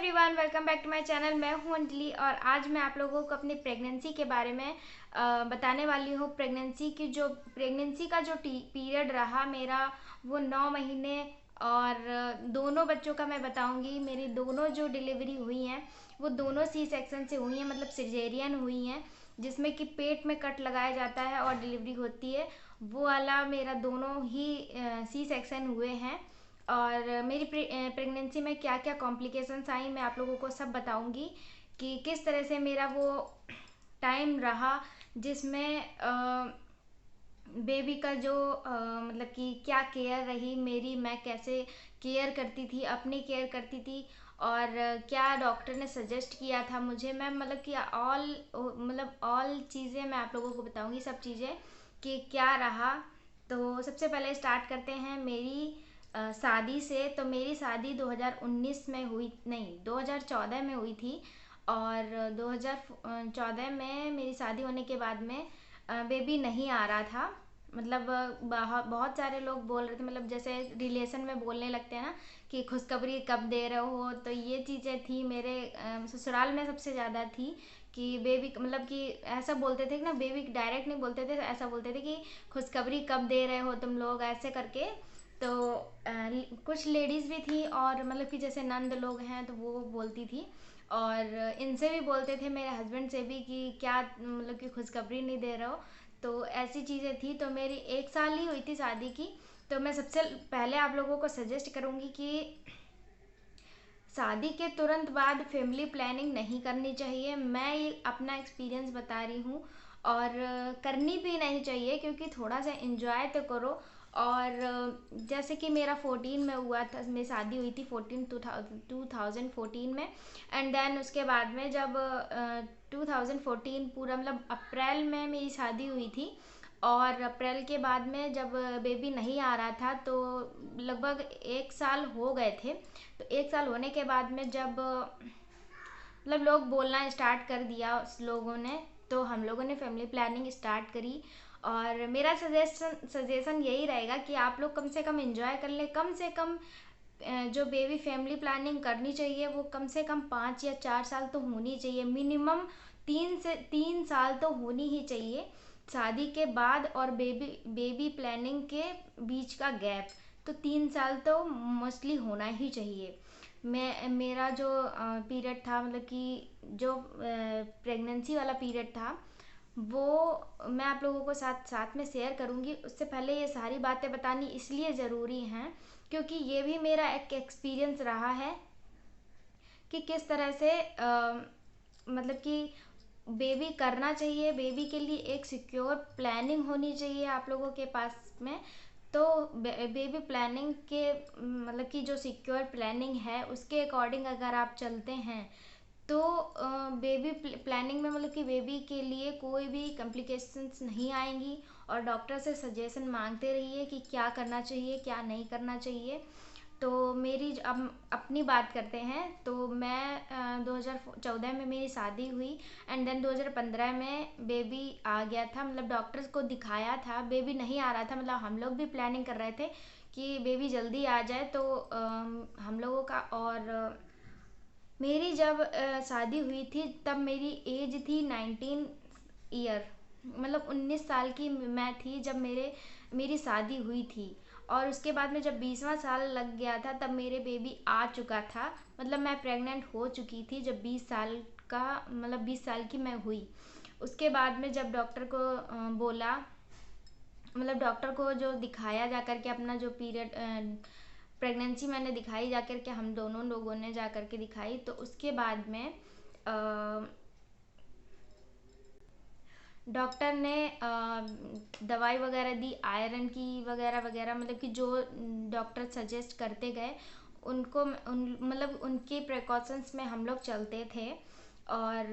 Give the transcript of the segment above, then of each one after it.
Everyone, welcome back to my channel. मैं हूं अंजलि और आज मैं आप लोगों को अपनी प्रेगनेंसी के बारे में बताने वाली हूं। प्रेगनेंसी का जो पीरियड रहा मेरा, वो 9 महीने और दोनों बच्चों का मैं बताऊंगी। मेरी दोनों जो डिलीवरी हुई हैं वो दोनों सी सेक्शन से हुई हैं, मतलब सिजेरियन हुई हैं, जिसमें कि पेट में कट लगाया जाता है और डिलीवरी होती है। वो वाला मेरा दोनों ही सी सेक्शन हुए हैं। और मेरी प्रेगनेंसी में क्या क्या कॉम्प्लिकेशंस आई मैं आप लोगों को सब बताऊंगी कि किस तरह से मेरा वो टाइम रहा, जिसमें बेबी का जो मतलब कि क्या केयर रही मेरी, मैं कैसे केयर करती थी, अपनी केयर करती थी, और क्या डॉक्टर ने सजेस्ट किया था मुझे। मैं मतलब कि ऑल चीज़ें मैं आप लोगों को बताऊंगी, सब चीज़ें कि क्या रहा। तो सबसे पहले स्टार्ट करते हैं मेरी शादी से। तो मेरी शादी 2019 में हुई, नहीं 2014 में हुई थी। और 2014 में मेरी शादी होने के बाद में बेबी नहीं आ रहा था। मतलब बहुत सारे लोग बोल रहे थे, मतलब जैसे रिलेशन में बोलने लगते हैं ना कि खुशखबरी कब दे रहे हो। तो ये चीज़ें थी मेरे ससुराल में सबसे ज़्यादा थी कि बेबी, मतलब कि ऐसा बोलते थे कि ना, बेबी डायरेक्ट नहीं बोलते थे, ऐसा बोलते थे कि खुशखबरी कब दे रहे हो तुम लोग, ऐसे करके। तो कुछ लेडीज़ भी थी और मतलब कि जैसे नंद लोग हैं तो वो बोलती थी, और इनसे भी बोलते थे, मेरे हस्बैंड से भी, कि क्या मतलब कि खुशखबरी नहीं दे रहे हो। तो ऐसी चीज़ें थी। तो मेरी 1 साल ही हुई थी शादी की। तो मैं सबसे पहले आप लोगों को सजेस्ट करूँगी कि शादी के तुरंत बाद फैमिली प्लानिंग नहीं करनी चाहिए। मैं ये अपना एक्सपीरियंस बता रही हूँ, और करनी भी नहीं चाहिए, क्योंकि थोड़ा सा इंजॉय तो करो। और जैसे कि मेरा 14 में हुआ था, मेरी शादी हुई थी 2014 में। एंड देन उसके बाद में जब 2014 पूरा, मतलब अप्रैल में मेरी शादी हुई थी। और अप्रैल के बाद में जब बेबी नहीं आ रहा था, तो लगभग 1 साल हो गए थे। तो 1 साल होने के बाद में जब मतलब लोग बोलना स्टार्ट कर दिया उस लोगों ने, तो हम लोगों ने फैमिली प्लानिंग स्टार्ट करी। और मेरा सजेशन यही रहेगा कि आप लोग कम से कम एंजॉय कर लें। कम से कम जो बेबी फैमिली प्लानिंग करनी चाहिए वो कम से कम 5 या 4 साल तो होनी चाहिए, मिनिमम 3 साल तो होनी ही चाहिए। शादी के बाद और बेबी प्लानिंग के बीच का गैप तो 3 साल तो मोस्टली होना ही चाहिए। मेरा जो पीरियड था, मतलब कि जो प्रेगनेंसी वाला पीरियड था, वो मैं आप लोगों को साथ साथ में शेयर करूँगी। उससे पहले ये सारी बातें बतानी इसलिए ज़रूरी हैं क्योंकि ये भी मेरा एक एक्सपीरियंस रहा है कि किस तरह से मतलब कि बेबी करना चाहिए। बेबी के लिए एक सिक्योर प्लानिंग होनी चाहिए आप लोगों के पास में। तो बेबी प्लानिंग के मतलब कि जो सिक्योर प्लानिंग है उसके अकॉर्डिंग अगर आप चलते हैं, तो बेबी प्लानिंग में मतलब कि बेबी के लिए कोई भी कॉम्प्लिकेशंस नहीं आएंगी। और डॉक्टर से सजेशन मांगते रहिए कि क्या करना चाहिए क्या नहीं करना चाहिए। तो मेरी अब अपनी बात करते हैं। तो मैं 2014 में मेरी शादी हुई, एंड देन 2015 में बेबी आ गया था। मतलब डॉक्टर्स को दिखाया था, बेबी नहीं आ रहा था। मतलब हम लोग भी प्लानिंग कर रहे थे कि बेबी जल्दी आ जाए। तो हम लोगों का, और मेरी जब शादी हुई थी तब मेरी एज थी 19 ईयर, मतलब 19 साल की मैं थी जब मेरी शादी हुई थी। और उसके बाद में जब 20वां साल लग गया था तब मेरे बेबी आ चुका था। मतलब मैं प्रेग्नेंट हो चुकी थी जब 20 साल का, मतलब 20 साल की मैं हुई। उसके बाद में जब डॉक्टर को बोला, मतलब डॉक्टर को जो दिखाया जा कर के अपना जो पीरियड प्रेगनेंसी मैंने दिखाई जा कर के, हम दोनों लोगों ने जा कर के दिखाई। तो उसके बाद में डॉक्टर ने दवाई वगैरह दी, आयरन की वगैरह वगैरह, मतलब कि जो डॉक्टर सजेस्ट करते गए उनको मतलब उनके प्रिकॉशंस में हम लोग चलते थे। और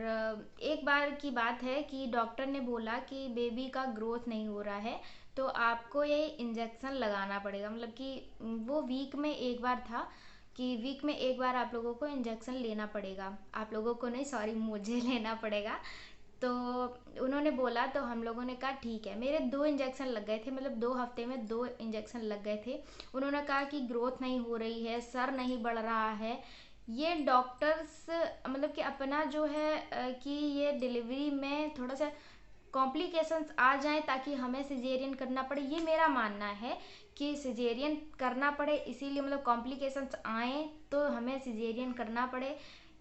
एक बार की बात है कि डॉक्टर ने बोला कि बेबी का ग्रोथ नहीं हो रहा है, तो आपको ये इंजेक्शन लगाना पड़ेगा। मतलब कि वो वीक में एक बार था कि वीक में एक बार आप लोगों को इंजेक्शन लेना पड़ेगा। आप लोगों को नहीं, सॉरी, मुझे लेना पड़ेगा। तो उन्होंने बोला, तो हम लोगों ने कहा ठीक है। मेरे 2 इंजेक्शन लग गए थे, मतलब 2 हफ्ते में 2 इंजेक्शन लग गए थे। उन्होंने कहा कि ग्रोथ नहीं हो रही है, सर नहीं बढ़ रहा है, ये डॉक्टर्स मतलब कि अपना जो है कि ये डिलीवरी में थोड़ा सा कॉम्प्लिकेशंस आ जाएं ताकि हमें सिजेरियन करना पड़े, ये मेरा मानना है कि सिजेरियन करना पड़े इसीलिए मतलब कॉम्प्लिकेशंस आए तो हमें सिजेरियन करना पड़े,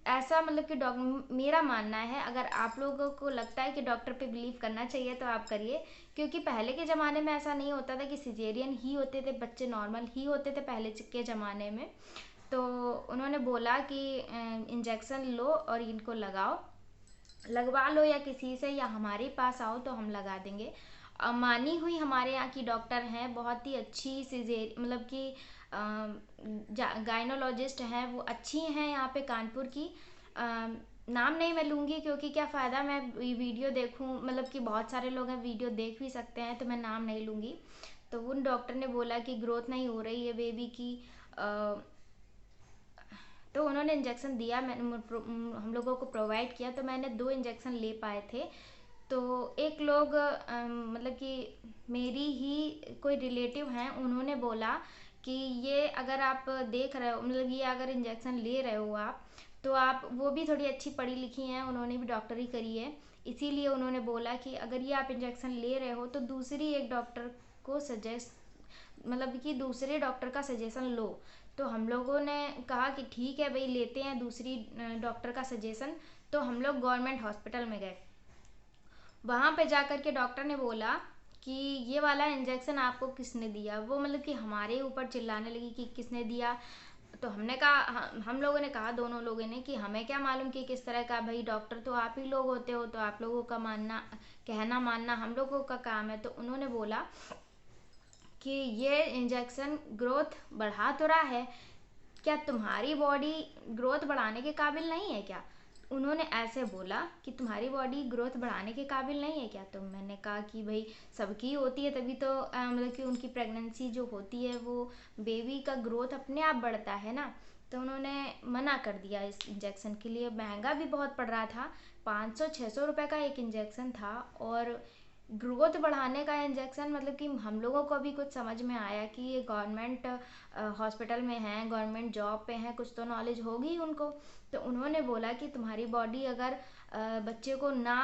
ऐसा मतलब कि मेरा मानना है। अगर आप लोगों को लगता है कि डॉक्टर पे बिलीव करना चाहिए तो आप करिए, क्योंकि पहले के ज़माने में ऐसा नहीं होता था कि सिजेरियन ही होते थे, बच्चे नॉर्मल ही होते थे पहले के ज़माने में। तो उन्होंने बोला कि इंजेक्शन लो और इनको लगाओ, लगवा लो या किसी से या हमारे पास आओ तो हम लगा देंगे। मानी हुई हमारे यहाँ की डॉक्टर हैं, बहुत ही अच्छी सिजेर मतलब कि गायनोलॉजिस्ट हैं, वो अच्छी हैं यहाँ पे कानपुर की। नाम नहीं मैं लूँगी क्योंकि क्या फ़ायदा मैं वीडियो देखूँ, मतलब कि बहुत सारे लोग हैं वीडियो देख भी सकते हैं, तो मैं नाम नहीं लूँगी। तो उन डॉक्टर ने बोला कि ग्रोथ नहीं हो रही है बेबी की, तो उन्होंने इंजेक्शन दिया, मैंने हम लोगों को प्रोवाइड किया, तो मैंने 2 इंजेक्शन ले पाए थे। तो एक लोग मतलब कि मेरी ही कोई रिलेटिव हैं, उन्होंने बोला कि ये अगर आप देख रहे हो मतलब ये अगर इंजेक्शन ले रहे हो आप, तो आप, वो भी थोड़ी अच्छी पढ़ी लिखी हैं, उन्होंने भी डॉक्टरी करी है, इसीलिए उन्होंने बोला कि अगर ये आप इंजेक्शन ले रहे हो तो दूसरी एक डॉक्टर को सजेस्ट मतलब कि दूसरे डॉक्टर का सजेशन लो। तो हम लोगों ने कहा कि ठीक है भाई लेते हैं दूसरी डॉक्टर का सजेशन। तो हम लोग गवर्नमेंट हॉस्पिटल में गए, वहाँ पे जाकर के डॉक्टर ने बोला कि ये वाला इंजेक्शन आपको किसने दिया, वो मतलब कि हमारे ऊपर चिल्लाने लगी कि किसने दिया। तो हमने कहा, हम लोगों ने कहा दोनों लोगों ने कि हमें क्या मालूम कि किस तरह का, भाई डॉक्टर तो आप ही लोग होते हो, तो आप लोगों का मानना, कहना मानना हम लोगों का काम है। तो उन्होंने बोला कि ये इंजेक्शन ग्रोथ बढ़ा तो रहा है, क्या तुम्हारी बॉडी ग्रोथ बढ़ाने के काबिल नहीं है क्या? उन्होंने ऐसे बोला कि तुम्हारी बॉडी ग्रोथ बढ़ाने के काबिल नहीं है क्या? तो मैंने कहा कि भाई सबकी होती है, तभी तो मतलब कि उनकी प्रेगनेंसी जो होती है वो बेबी का ग्रोथ अपने आप बढ़ता है ना। तो उन्होंने मना कर दिया इस इंजेक्शन के लिए, महंगा भी बहुत पड़ रहा था, 500-600 रुपये का एक इंजेक्शन था। और ग्रोथ बढ़ाने का इंजेक्शन, मतलब कि हम लोगों को अभी कुछ समझ में आया कि ये गवर्नमेंट हॉस्पिटल में हैं, गवर्नमेंट जॉब पे हैं, कुछ तो नॉलेज होगी उनको। तो उन्होंने बोला कि तुम्हारी बॉडी अगर बच्चे को ना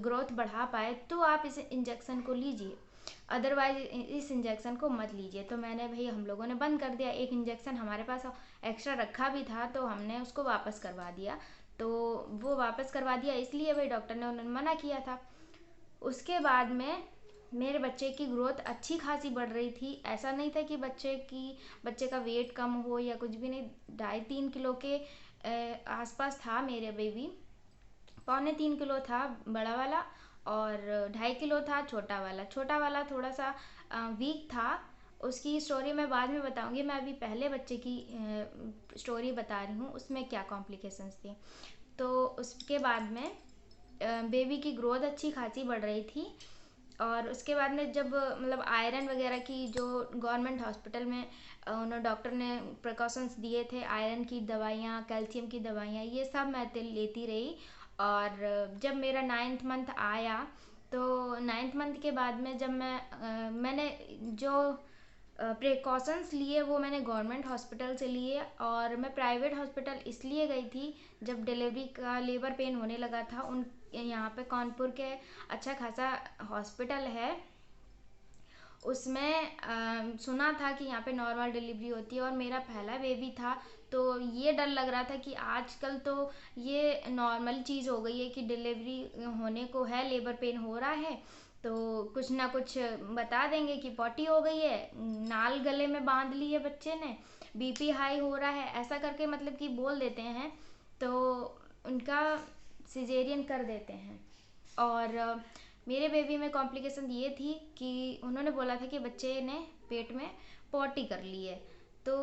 ग्रोथ बढ़ा पाए तो आप इस इंजेक्शन को लीजिए, अदरवाइज इस इंजेक्शन को मत लीजिए। तो मैंने, भाई हम लोगों ने बंद कर दिया। एक इंजेक्शन हमारे पास एक्स्ट्रा रखा भी था तो हमने उसको वापस करवा दिया। तो वो वापस करवा दिया इसलिए भाई डॉक्टर ने, उन्होंने मना किया था। उसके बाद में मेरे बच्चे की ग्रोथ अच्छी खासी बढ़ रही थी, ऐसा नहीं था कि बच्चे का वेट कम हो या कुछ भी नहीं। 2.5-3 किलो के आसपास था मेरे बेबी, 2.75 किलो था बड़ा वाला और 2.5 किलो था छोटा वाला। छोटा वाला थोड़ा सा वीक था, उसकी स्टोरी मैं बाद में बताऊंगी। मैं अभी पहले बच्चे की स्टोरी बता रही हूँ, उसमें क्या कॉम्प्लिकेशंस थी। तो उसके बाद में बेबी की ग्रोथ अच्छी खासी बढ़ रही थी। और उसके बाद में जब मतलब आयरन वगैरह की, जो गवर्नमेंट हॉस्पिटल में उन्होंने डॉक्टर ने प्रिकॉशंस दिए थे, आयरन की दवाइयाँ, कैल्शियम की दवाइयाँ, ये सब मैं लेती रही। और जब मेरा 9th मंथ आया, तो 9th मंथ के बाद में जब मैंने जो प्रिकॉशंस लिए वो मैंने गवर्नमेंट हॉस्पिटल से लिए, और मैं प्राइवेट हॉस्पिटल इसलिए गई थी जब डिलीवरी का लेबर पेन होने लगा था। उन यहाँ पे कानपुर के अच्छा खासा हॉस्पिटल है, उसमें सुना था कि यहाँ पे नॉर्मल डिलीवरी होती है, और मेरा पहला बेबी था। तो ये डर लग रहा था कि आजकल तो ये नॉर्मल चीज़ हो गई है कि डिलीवरी होने को है, लेबर पेन हो रहा है तो कुछ ना कुछ बता देंगे कि पॉटी हो गई है, नाल गले में बांध ली है बच्चे ने, बीपी हाई हो रहा है, ऐसा करके मतलब कि बोल देते हैं। तो उनका सिजेरियन कर देते हैं। और मेरे बेबी में कॉम्प्लिकेशन ये थी कि उन्होंने बोला था कि बच्चे ने पेट में पॉटी कर ली है। तो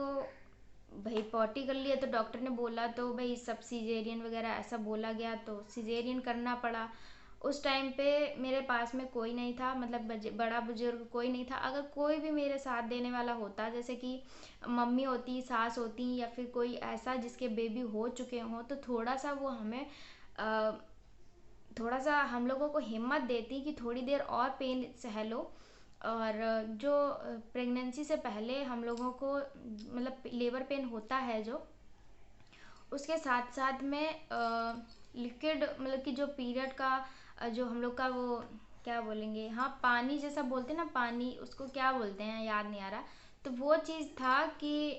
भाई पॉटी कर लिया तो डॉक्टर ने बोला, तो भाई सब सिजेरियन वगैरह ऐसा बोला गया तो सिजेरियन करना पड़ा। उस टाइम पे मेरे पास में कोई नहीं था, मतलब बड़ा बुजुर्ग कोई नहीं था। अगर कोई भी मेरे साथ देने वाला होता, जैसे कि मम्मी होती, सास होती, या फिर कोई ऐसा जिसके बेबी हो चुके हों, तो थोड़ा सा वो हमें थोड़ा सा हम लोगों को हिम्मत देती कि थोड़ी देर और पेन सह लो। और जो प्रेगनेंसी से पहले हम लोगों को मतलब लेबर पेन होता है जो, उसके साथ साथ में लिक्विड मतलब कि जो पीरियड का जो हम लोग का वो क्या बोलेंगे, हाँ पानी जैसा बोलते हैं ना, पानी उसको क्या बोलते हैं याद नहीं आ रहा। तो वो चीज़ था कि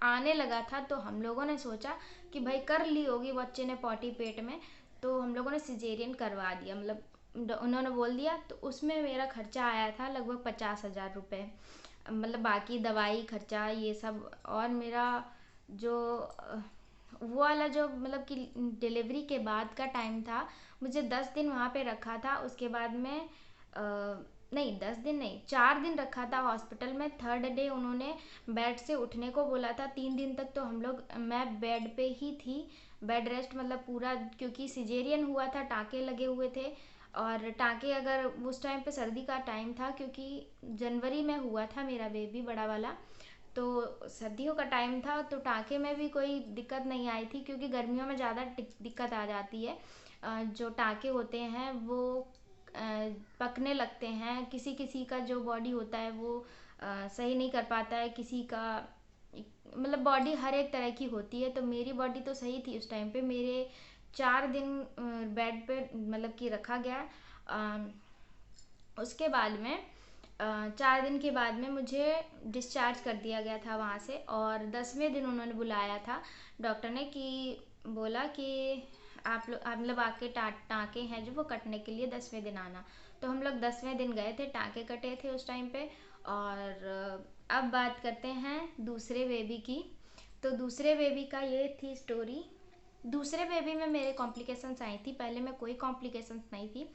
आने लगा था, तो हम लोगों ने सोचा कि भाई कर ली होगी बच्चे ने पॉटी पेट में, तो हम लोगों ने सिजेरियन करवा दिया, मतलब उन्होंने बोल दिया। तो उसमें मेरा खर्चा आया था लगभग 50,000 रुपये, मतलब बाकी दवाई खर्चा ये सब। और मेरा जो वो वाला जो मतलब कि डिलीवरी के बाद का टाइम था, मुझे 10 दिन वहाँ पे रखा था। उसके बाद में नहीं 10 दिन नहीं, 4 दिन रखा था हॉस्पिटल में। थर्ड डे उन्होंने बेड से उठने को बोला था। 3 दिन तक तो हम लोग मैं बेड पे ही थी, बेड रेस्ट मतलब पूरा, क्योंकि सिजेरियन हुआ था, टाँके लगे हुए थे। और टाँके अगर उस टाइम पे सर्दी का टाइम था, क्योंकि जनवरी में हुआ था मेरा बेबी बड़ा वाला, तो सर्दियों का टाइम था, तो टाँके में भी कोई दिक्कत नहीं आई थी, क्योंकि गर्मियों में ज़्यादा दिक्कत आ जाती है। जो टाँके होते हैं वो पकने लगते हैं, किसी किसी का जो बॉडी होता है वो सही नहीं कर पाता है, किसी का मतलब बॉडी हर एक तरह की होती है। तो मेरी बॉडी तो सही थी उस टाइम पे। मेरे 4 दिन बेड पे मतलब कि रखा गया। उसके बाद में 4 दिन के बाद में मुझे डिस्चार्ज कर दिया गया था वहाँ से। और 10वें दिन उन्होंने बुलाया था डॉक्टर ने, कि बोला कि आप लोग मतलब आपके टाँके हैं जो वो कटने के लिए 10वें दिन आना। तो हम लोग 10वें दिन गए थे, टाँके कटे थे उस टाइम पे। और अब बात करते हैं दूसरे बेबी की। तो दूसरे बेबी का ये थी स्टोरी। दूसरे बेबी में मेरे कॉम्प्लिकेशंस आई थी, पहले में कोई कॉम्प्लिकेशंस नहीं थी।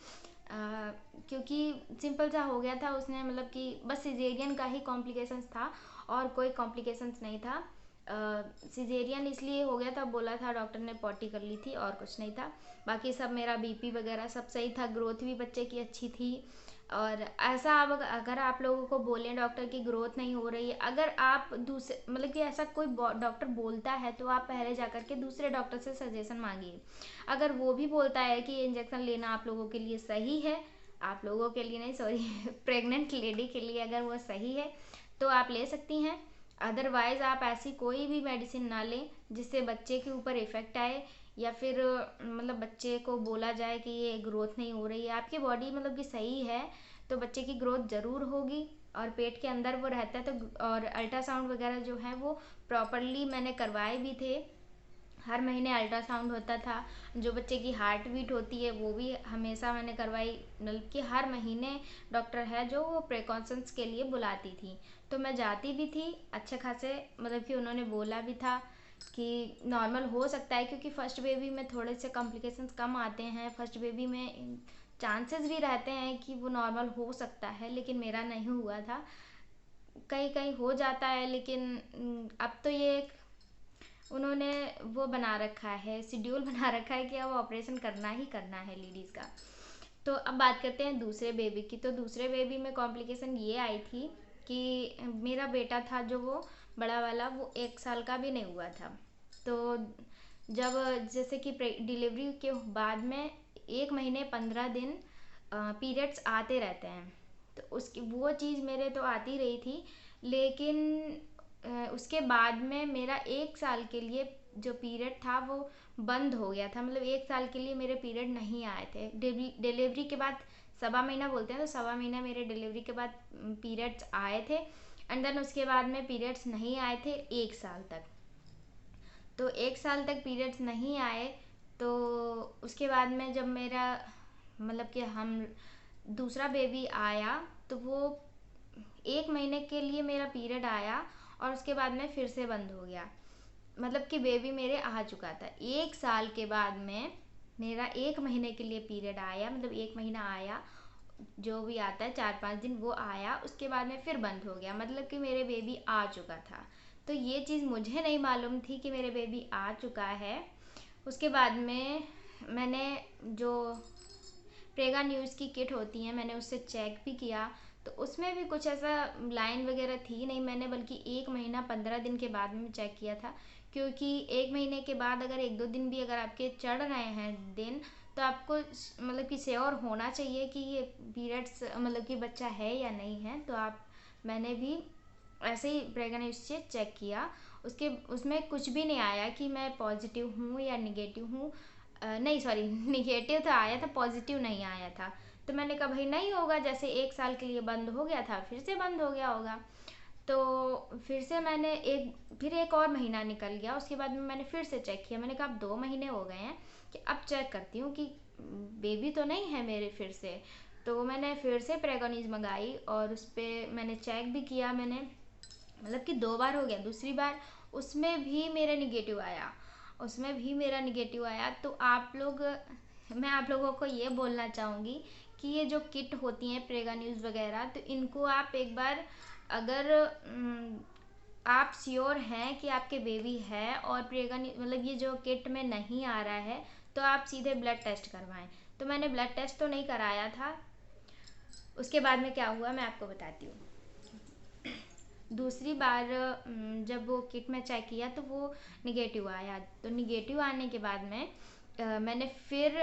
क्योंकि सिंपल सा हो गया था उसने, मतलब कि बस सिजेरियन का ही कॉम्प्लिकेशंस था और कोई कॉम्प्लिकेशंस नहीं था। सिजेरियन इसलिए हो गया था, बोला था डॉक्टर ने, पॉटी कर ली थी और कुछ नहीं था। बाकी सब मेरा बीपी वगैरह सब सही था, ग्रोथ भी बच्चे की अच्छी थी। और ऐसा अब अगर आप लोगों को बोलें डॉक्टर की ग्रोथ नहीं हो रही है, अगर आप दूसरे मतलब कि ऐसा कोई डॉक्टर बोलता है, तो आप पहले जा कर के दूसरे डॉक्टर से सजेशन मांगिए। अगर वो भी बोलता है कि इंजेक्शन लेना आप लोगों के लिए सही है, आप लोगों के लिए नहीं सॉरी प्रेग्नेंट लेडी के लिए अगर वो सही है तो आप ले सकती हैं। अदरवाइज़ आप ऐसी कोई भी मेडिसिन ना लें जिससे बच्चे के ऊपर इफ़ेक्ट आए, या फिर मतलब बच्चे को बोला जाए कि ये ग्रोथ नहीं हो रही है। आपकी बॉडी मतलब कि सही है तो बच्चे की ग्रोथ ज़रूर होगी, और पेट के अंदर वो रहता है तो। और अल्ट्रासाउंड वगैरह जो है वो प्रॉपरली मैंने करवाए भी थे, हर महीने अल्ट्रासाउंड होता था। जो बच्चे की हार्ट बीट होती है वो भी हमेशा मैंने करवाई, मतलब कि हर महीने डॉक्टर है जो वो प्रिकॉशंस के लिए बुलाती थी। तो मैं जाती भी थी अच्छे खासे, मतलब कि उन्होंने बोला भी था कि नॉर्मल हो सकता है, क्योंकि फर्स्ट बेबी में थोड़े से कॉम्प्लिकेशंस कम आते हैं। फर्स्ट बेबी में चांसेस भी रहते हैं कि वो नॉर्मल हो सकता है, लेकिन मेरा नहीं हुआ था। कहीं कहीं हो जाता है, लेकिन अब तो ये उन्होंने वो बना रखा है, शेड्यूल बना रखा है कि अब ऑपरेशन करना ही करना है लेडीज़ का। तो अब बात करते हैं दूसरे बेबी की। तो दूसरे बेबी में कॉम्प्लिकेशन ये आई थी कि मेरा बेटा था जो वो बड़ा वाला, वो 1 साल का भी नहीं हुआ था। तो जब जैसे कि डिलीवरी के बाद में 1 महीने 15 दिन पीरियड्स आते रहते हैं, तो उसकी वो चीज़ मेरे तो आती रही थी। लेकिन उसके बाद में मेरा 1 साल के लिए जो पीरियड था वो बंद हो गया था, मतलब 1 साल के लिए मेरे पीरियड नहीं आए थे। डिलीवरी के बाद 1.25 महीना बोलते हैं, तो 1.25 महीना मेरे डिलीवरी के बाद पीरियड्स आए थे। एंड देन उसके बाद में पीरियड्स नहीं आए थे 1 साल तक। तो 1 साल तक पीरियड्स नहीं आए। तो उसके बाद में जब मेरा मतलब कि हम दूसरा बेबी आया, तो वो 1 महीने के लिए मेरा पीरियड आया और उसके बाद में फिर से बंद हो गया। मतलब कि बेबी मेरे आ चुका था 1 साल के बाद में, मेरा 1 महीने के लिए पीरियड आया, मतलब 1 महीना आया, जो भी आता है 4-5 दिन वो आया, उसके बाद में फिर बंद हो गया, मतलब कि मेरे बेबी आ चुका था। तो ये चीज़ मुझे नहीं मालूम थी कि मेरे बेबी आ चुका है। उसके बाद में मैंने जो प्रेगा न्यूज़ की किट होती है मैंने उससे चेक भी किया, तो उसमें भी कुछ ऐसा लाइन वगैरह थी नहीं। मैंने बल्कि 1 महीना 15 दिन के बाद में चेक किया था, क्योंकि 1 महीने के बाद अगर 1-2 दिन भी अगर आपके चढ़ रहे हैं दिन, तो आपको मतलब कि श्योर होना चाहिए कि ये पीरियड्स मतलब कि बच्चा है या नहीं है। तो आप मैंने भी ऐसे ही प्रेगनेंसी से चेक किया, उसके उसमें कुछ भी नहीं आया कि मैं पॉजिटिव हूँ या निगेटिव हूँ। नहीं सॉरी निगेटिव तो आया था, पॉजिटिव नहीं आया था। तो मैंने कहा भाई नहीं होगा, जैसे 1 साल के लिए बंद हो गया था फिर से बंद हो गया होगा। तो फिर से मैंने फिर एक और महीना निकल गया, उसके बाद में मैंने फिर से चेक किया। मैंने कहा अब 2 महीने हो गए हैं कि अब चेक करती हूँ कि बेबी तो नहीं है मेरे फिर से। तो मैंने फिर से प्रेगोनीज मंगाई और उस पर मैंने चेक भी किया। मैंने मतलब कि 2 बार हो गया, दूसरी बार उसमें भी मेरा निगेटिव आया, उसमें भी मेरा निगेटिव आया। तो मैं आप लोगों को ये बोलना चाहूँगी कि ये जो किट होती हैं प्रेगा न्यूज़ वगैरह, तो इनको आप एक बार अगर आप श्योर हैं कि आपके बेबी है और प्रेगा मतलब ये जो किट में नहीं आ रहा है, तो आप सीधे ब्लड टेस्ट करवाएं। तो मैंने ब्लड टेस्ट तो नहीं कराया था। उसके बाद में क्या हुआ मैं आपको बताती हूँ। दूसरी बार जब वो किट में चेक किया तो वो निगेटिव आया। तो निगेटिव आने के बाद में मैंने फिर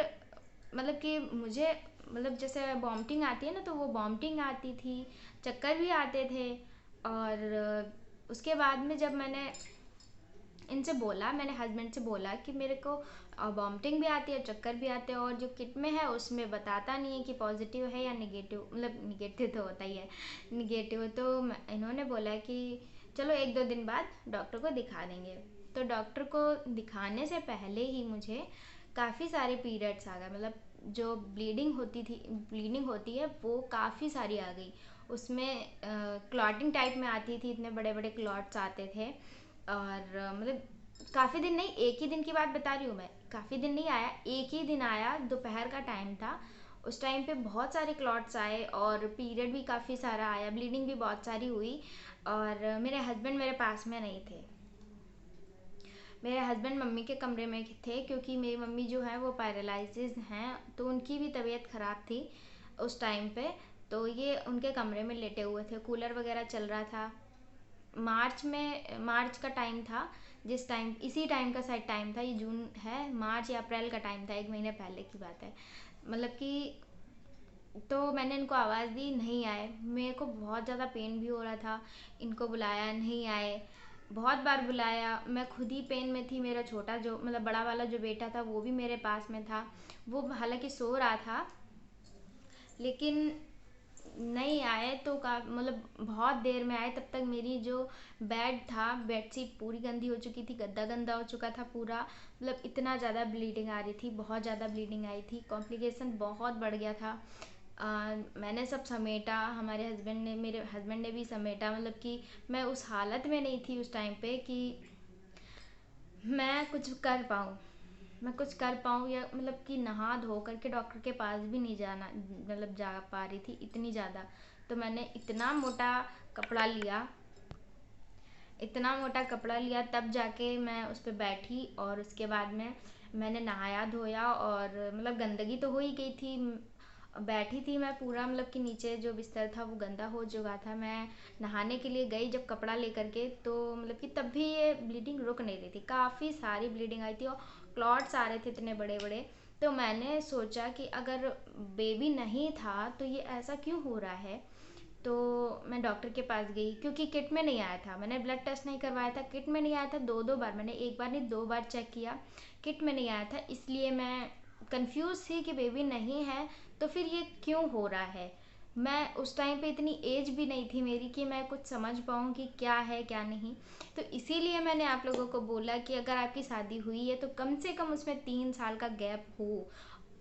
मतलब कि मुझे मतलब जैसे वॉमिटिंग आती है ना, तो वो वॉमिटिंग आती थी, चक्कर भी आते थे। और उसके बाद में जब मैंने इनसे बोला, मैंने हस्बैंड से बोला कि मेरे को वॉमिटिंग भी आती है, चक्कर भी आते हैं, और जो किट में है उसमें बताता नहीं है कि पॉजिटिव है या निगेटिव, मतलब निगेटिव तो होता ही है, निगेटिव। तो इन्होंने बोला कि चलो 1-2 दिन बाद डॉक्टर को दिखा देंगे। तो डॉक्टर को दिखाने से पहले ही मुझे काफ़ी सारे पीरियड्स आ गए, मतलब जो ब्लीडिंग होती है वो काफ़ी सारी आ गई। उसमें क्लॉटिंग टाइप में आती थी, इतने बड़े बड़े क्लॉट्स आते थे। और मतलब काफ़ी दिन नहीं, एक ही दिन की बात बता रही हूँ मैं, काफ़ी दिन नहीं आया, एक ही दिन आया, दोपहर का टाइम था। उस टाइम पे बहुत सारे क्लॉट्स आए और पीरियड भी काफ़ी सारा आया, ब्लीडिंग भी बहुत सारी हुई। और मेरे हस्बैंड मेरे पास में नहीं थे, मेरे हस्बैंड मम्मी के कमरे में थे, क्योंकि मेरी मम्मी जो है वो पैरालिसिस हैं, तो उनकी भी तबीयत ख़राब थी उस टाइम पे। तो ये उनके कमरे में लेटे हुए थे, कूलर वगैरह चल रहा था। मार्च का टाइम था, जिस टाइम इसी टाइम का शायद टाइम था, ये जून है, मार्च या अप्रैल का टाइम था, 1 महीने पहले की बात है। मतलब कि तो मैंने इनको आवाज़ दी, नहीं आए। मेरे को बहुत ज़्यादा पेन भी हो रहा था, इनको बुलाया नहीं आए, बहुत बार बुलाया, मैं खुद ही पेन में थी। मेरा छोटा जो मतलब बड़ा वाला जो बेटा था वो भी मेरे पास में था, वो हालांकि सो रहा था, लेकिन नहीं आए। तो का मतलब बहुत देर में आए, तब तक मेरी जो बेड था, बेडशीट पूरी गंदी हो चुकी थी, गद्दा गंदा हो चुका था पूरा, मतलब इतना ज़्यादा ब्लीडिंग आ रही थी, बहुत ज़्यादा ब्लीडिंग आई थी, कॉम्प्लिकेशन बहुत बढ़ गया था। मैंने सब समेटा, मेरे हस्बैंड ने भी समेटा, मतलब कि मैं उस हालत में नहीं थी उस टाइम पे कि मैं कुछ कर पाऊँ या मतलब कि नहा धो करके डॉक्टर के पास भी नहीं जाना, मतलब जा पा रही थी इतनी ज़्यादा। तो मैंने इतना मोटा कपड़ा लिया, तब जाके मैं उस पर बैठी। और उसके बाद में मैंने नहाया धोया, और मतलब गंदगी तो हो ही गई थी, बैठी थी मैं पूरा, मतलब कि नीचे जो बिस्तर था वो गंदा हो चुका था। मैं नहाने के लिए गई जब कपड़ा लेकर के, तो मतलब कि तब भी ये ब्लीडिंग रुक नहीं रही थी, काफ़ी सारी ब्लीडिंग आई थी और क्लॉट्स आ रहे थे इतने बड़े बड़े। तो मैंने सोचा कि अगर बेबी नहीं था तो ये ऐसा क्यों हो रहा है। तो मैं डॉक्टर के पास गई, क्योंकि किट में नहीं आया था, मैंने ब्लड टेस्ट नहीं करवाया था, किट में नहीं आया था। 2 बार मैंने, एक बार नहीं 2 बार चेक किया, किट में नहीं आया था, इसलिए मैं कंफ्यूज थी कि बेबी नहीं है तो फिर ये क्यों हो रहा है। मैं उस टाइम पे इतनी एज भी नहीं थी मेरी कि मैं कुछ समझ पाऊँ कि क्या है क्या नहीं। तो इसीलिए मैंने आप लोगों को बोला कि अगर आपकी शादी हुई है तो कम से कम उसमें 3 साल का गैप हो,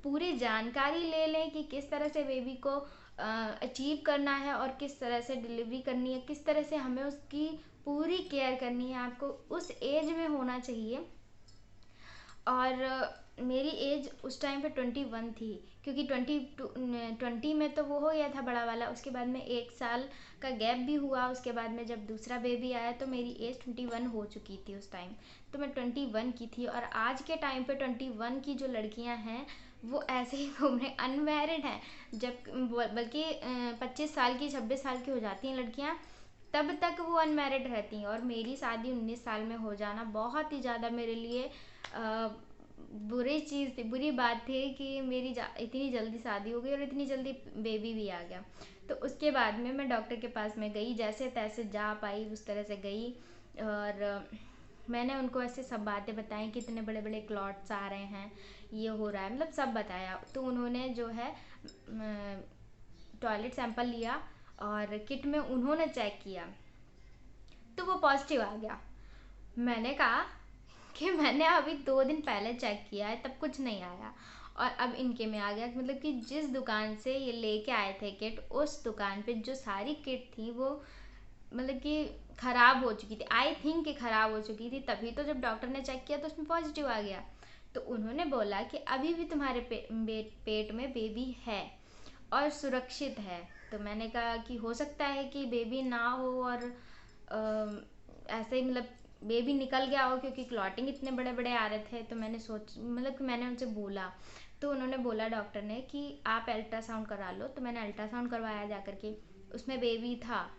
पूरी जानकारी ले लें कि किस तरह से बेबी को अचीव करना है और किस तरह से डिलीवरी करनी है, किस तरह से हमें उसकी पूरी केयर करनी है। आपको उस एज में होना चाहिए। और मेरी एज उस टाइम पे 21 थी, क्योंकि 20 में तो वो हो गया था बड़ा वाला, उसके बाद में 1 साल का गैप भी हुआ। उसके बाद में जब दूसरा बेबी आया तो मेरी एज 21 हो चुकी थी उस टाइम, तो मैं 21 की थी। और आज के टाइम पे 21 की जो लड़कियां हैं वो ऐसे ही घूम रहे, अनमैरिड हैं, जब बल्कि 25 साल की 26 साल की हो जाती हैं लड़कियां, तब तक वो अनमैरिड रहती हैं। और मेरी शादी 19 साल में हो जाना बहुत ही ज़्यादा मेरे लिए बुरी चीज़ थी, बुरी बात थी कि मेरी इतनी जल्दी शादी हो गई और इतनी जल्दी बेबी भी आ गया। तो उसके बाद में मैं डॉक्टर के पास में गई, जैसे तैसे जा पाई उस तरह से गई। और मैंने उनको ऐसे सब बातें बताई कि इतने बड़े बड़े क्लॉट्स आ रहे हैं, ये हो रहा है, मतलब सब बताया। तो उन्होंने जो है टॉयलेट सैंपल लिया और किट में उन्होंने चेक किया तो वो पॉजिटिव आ गया। मैंने कहा कि मैंने अभी 2 दिन पहले चेक किया है, तब कुछ नहीं आया और अब इनके में आ गया। मतलब कि जिस दुकान से ये लेके आए थे किट, उस दुकान पे जो सारी किट थी वो मतलब कि ख़राब हो चुकी थी। आई थिंक कि ख़राब हो चुकी थी, तभी तो जब डॉक्टर ने चेक किया तो उसमें पॉजिटिव आ गया। तो उन्होंने बोला कि अभी भी तुम्हारे पेट में बेबी है और सुरक्षित है। तो मैंने कहा कि हो सकता है कि बेबी ना हो और ऐसे ही मतलब बेबी निकल गया हो, क्योंकि क्लॉटिंग इतने बड़े बड़े आ रहे थे। तो मैंने मतलब कि मैंने उनसे बोला, तो उन्होंने बोला डॉक्टर ने कि आप अल्ट्रासाउंड करा लो। तो मैंने अल्ट्रासाउंड करवाया जा कर के, उसमें बेबी था।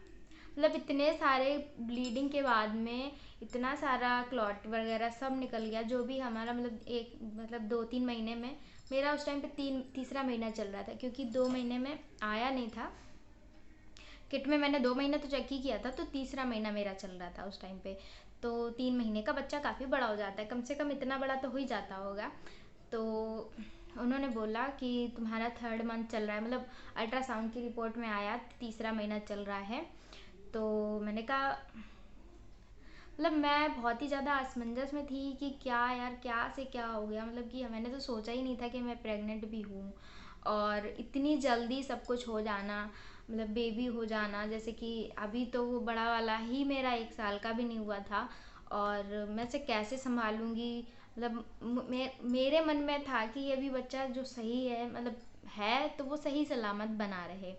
मतलब इतने सारे ब्लीडिंग के बाद में इतना सारा क्लॉट वगैरह सब निकल गया, जो भी हमारा मतलब 2-3 महीने में, मेरा उस टाइम पे तीसरा महीना चल रहा था, क्योंकि 2 महीने में आया नहीं था किट में। मैंने 2 महीने तो चेक ही किया था, तो तीसरा महीना मेरा चल रहा था उस टाइम पे। तो 3 महीने का बच्चा काफ़ी बड़ा हो जाता है, कम से कम इतना बड़ा तो हो ही जाता होगा। तो उन्होंने बोला कि तुम्हारा 3rd मंथ चल रहा है, मतलब अल्ट्रासाउंड की रिपोर्ट में आया तीसरा महीना चल रहा है। तो मैंने कहा, मतलब मैं बहुत ही ज़्यादा असमंजस में थी कि क्या यार, क्या से क्या हो गया। मतलब कि मैंने तो सोचा ही नहीं था कि मैं प्रेग्नेंट भी हूँ और इतनी जल्दी सब कुछ हो जाना, मतलब बेबी हो जाना। जैसे कि अभी तो वो बड़ा वाला ही मेरा 1 साल का भी नहीं हुआ था और मैं से कैसे संभालूंगी। मतलब मेरे मन में था कि ये भी बच्चा जो सही है, मतलब है तो वो सही सलामत बना रहे।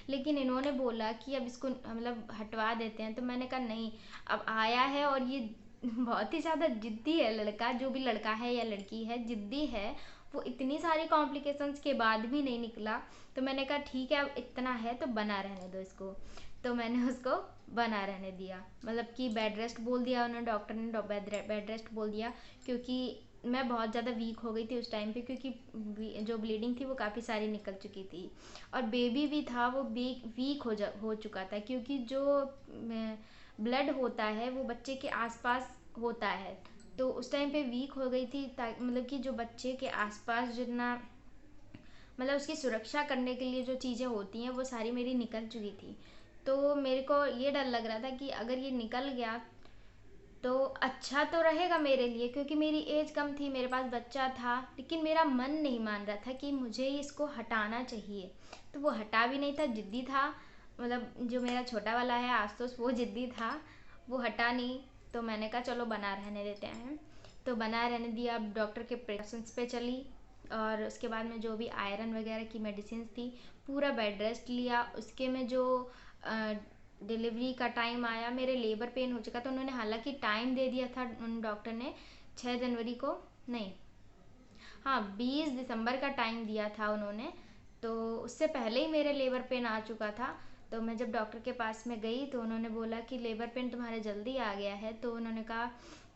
लेकिन इन्होंने बोला कि अब इसको मतलब हटवा देते हैं। तो मैंने कहा नहीं, अब आया है और ये बहुत ही ज़्यादा जिद्दी है लड़का, जो भी लड़का है या लड़की है जिद्दी है। वो इतनी सारी कॉम्प्लिकेशंस के बाद भी नहीं निकला। तो मैंने कहा ठीक है, अब इतना है तो बना रहने दो इसको। तो मैंने उसको बना रहने दिया, मतलब कि बेड रेस्ट बोल दिया उन्होंने, डॉक्टर ने बेड रेस्ट बोल दिया। क्योंकि मैं बहुत ज़्यादा वीक हो गई थी उस टाइम पे, क्योंकि जो ब्लीडिंग थी वो काफ़ी सारी निकल चुकी थी और बेबी भी था वो वीक हो चुका था। क्योंकि जो ब्लड होता है वो बच्चे के आसपास होता है, तो उस टाइम पे वीक हो गई थी। मतलब कि जो बच्चे के आसपास जितना, मतलब उसकी सुरक्षा करने के लिए जो चीज़ें होती हैं वो सारी मेरी निकल चुकी थी। तो मेरे को ये डर लग रहा था कि अगर ये निकल गया तो अच्छा तो रहेगा मेरे लिए, क्योंकि मेरी एज कम थी, मेरे पास बच्चा था। लेकिन मेरा मन नहीं मान रहा था कि मुझे इसको हटाना चाहिए। तो वो हटा भी नहीं था, जिद्दी था। मतलब जो मेरा छोटा वाला है आस्तोस, वो जिद्दी था, वो हटा नहीं। तो मैंने कहा चलो बना रहने देते हैं। तो बना रहने दिया। अब डॉक्टर के प्रिकॉशंस पे चली और उसके बाद में जो भी आयरन वगैरह की मेडिसिन थी, पूरा बेड रेस्ट लिया। उसके में जो डिलीवरी का टाइम आया, मेरे लेबर पेन हो चुका था। उन्होंने हालांकि टाइम दे दिया था उन डॉक्टर ने 6 जनवरी को, नहीं हाँ 20 दिसंबर का टाइम दिया था उन्होंने। तो उससे पहले ही मेरे लेबर पेन आ चुका था। तो मैं जब डॉक्टर के पास में गई तो उन्होंने बोला कि लेबर पेन तुम्हारे जल्दी आ गया है। तो उन्होंने कहा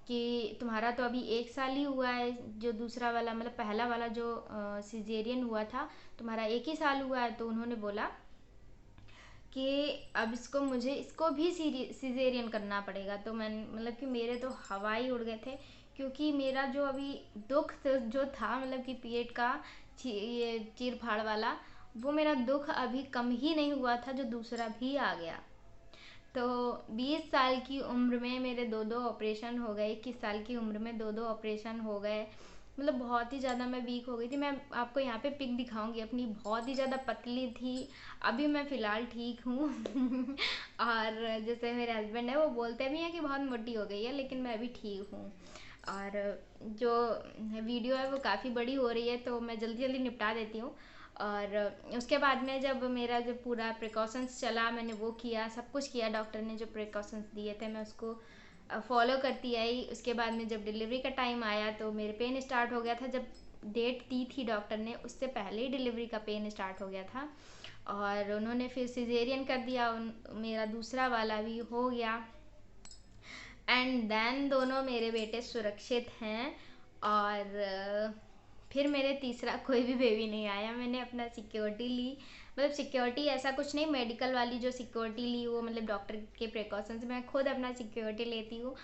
कि तुम्हारा तो अभी 1 साल ही हुआ है, जो दूसरा वाला मतलब पहला वाला जो सिजेरियन हुआ था, तुम्हारा 1 ही साल हुआ है। तो उन्होंने बोला कि अब इसको भी सिजेरियन करना पड़ेगा। तो मैं मतलब कि मेरे तो हवा ही उड़ गए थे, क्योंकि मेरा जो अभी दुख जो था, मतलब कि पेट का ये चीर फाड़ वाला, वो मेरा दुख अभी कम ही नहीं हुआ था, जो दूसरा भी आ गया। तो 20 साल की उम्र में मेरे 2 ऑपरेशन हो गए, 21 साल की उम्र में 2 ऑपरेशन हो गए। मतलब बहुत ही ज़्यादा मैं वीक हो गई थी। मैं आपको यहाँ पे पिक दिखाऊंगी अपनी, बहुत ही ज़्यादा पतली थी। अभी मैं फ़िलहाल ठीक हूँ और जैसे मेरे हस्बैंड है वो बोलते भी हैं कि बहुत मोटी हो गई है, लेकिन मैं अभी ठीक हूँ। और जो वीडियो है वो काफ़ी बड़ी हो रही है, तो मैं जल्दी जल्दी निपटा देती हूँ। और उसके बाद में जब मेरा जो पूरा प्रिकॉशंस चला, मैंने वो किया, सब कुछ किया। डॉक्टर ने जो प्रिकॉशंस दिए थे मैं उसको फॉलो करती आई। उसके बाद में जब डिलीवरी का टाइम आया तो मेरे पेन स्टार्ट हो गया था। जब डेट दी थी डॉक्टर ने, उससे पहले ही डिलीवरी का पेन स्टार्ट हो गया था और उन्होंने फिर सिजेरियन कर दिया। मेरा दूसरा वाला भी हो गया एंड देन दोनों मेरे बेटे सुरक्षित हैं। और फिर मेरे तीसरा कोई भी बेबी नहीं आया। मैंने अपना सिक्योरिटी ली मतलब सिक्योरिटी ऐसा कुछ नहीं, मेडिकल वाली जो सिक्योरिटी ली वो मतलब डॉक्टर के प्रिकॉशंस, मैं खुद अपना सिक्योरिटी लेती हूँ।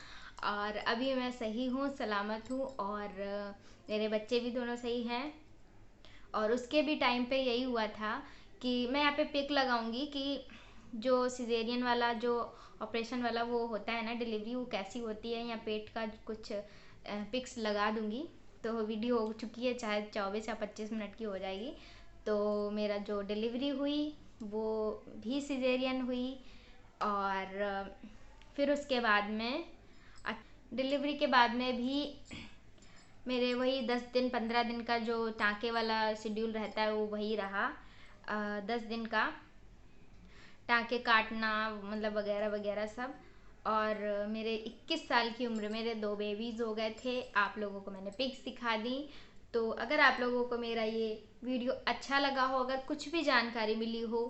और अभी मैं सही हूँ, सलामत हूँ, और मेरे बच्चे भी दोनों सही हैं। और उसके भी टाइम पे यही हुआ था कि मैं यहाँ पे पिक लगाऊंगी कि जो सिजेरियन वाला जो ऑपरेशन वाला वो होता है ना डिलीवरी, वो कैसी होती है, या पेट का कुछ पिक्स लगा दूंगी। तो वीडियो हो चुकी है, चाहे 24 या 25 मिनट की हो जाएगी। तो मेरा जो डिलीवरी हुई वो भी सिजेरियन हुई। और फिर उसके बाद में डिलीवरी के बाद में भी मेरे वही 10 दिन 15 दिन का जो टाँके वाला शेड्यूल रहता है वो वही रहा। 10 दिन का टाँके काटना मतलब वगैरह वगैरह सब। और मेरे 21 साल की उम्र मेरे 2 बेबीज़ हो गए थे। आप लोगों को मैंने पिक्स दिखा दी। तो अगर आप लोगों को मेरा ये वीडियो अच्छा लगा हो, अगर कुछ भी जानकारी मिली हो,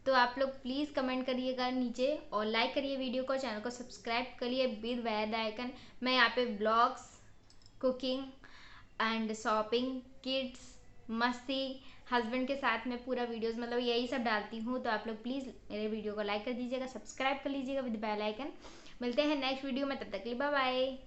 तो आप लोग प्लीज़ कमेंट करिएगा नीचे, और लाइक करिए वीडियो को, चैनल को सब्सक्राइब करिए विद बेल आइकन। मैं यहाँ पे blogs, cooking and shopping, kids, मस्ती, हस्बैंड के साथ में पूरा वीडियोस मतलब यही सब डालती हूँ। तो आप लोग प्लीज़ मेरे वीडियो को लाइक कर दीजिएगा, सब्सक्राइब कर लीजिएगा विद बेल आइकन। मिलते हैं नेक्स्ट वीडियो में, तब तक के लिए बाय बाय।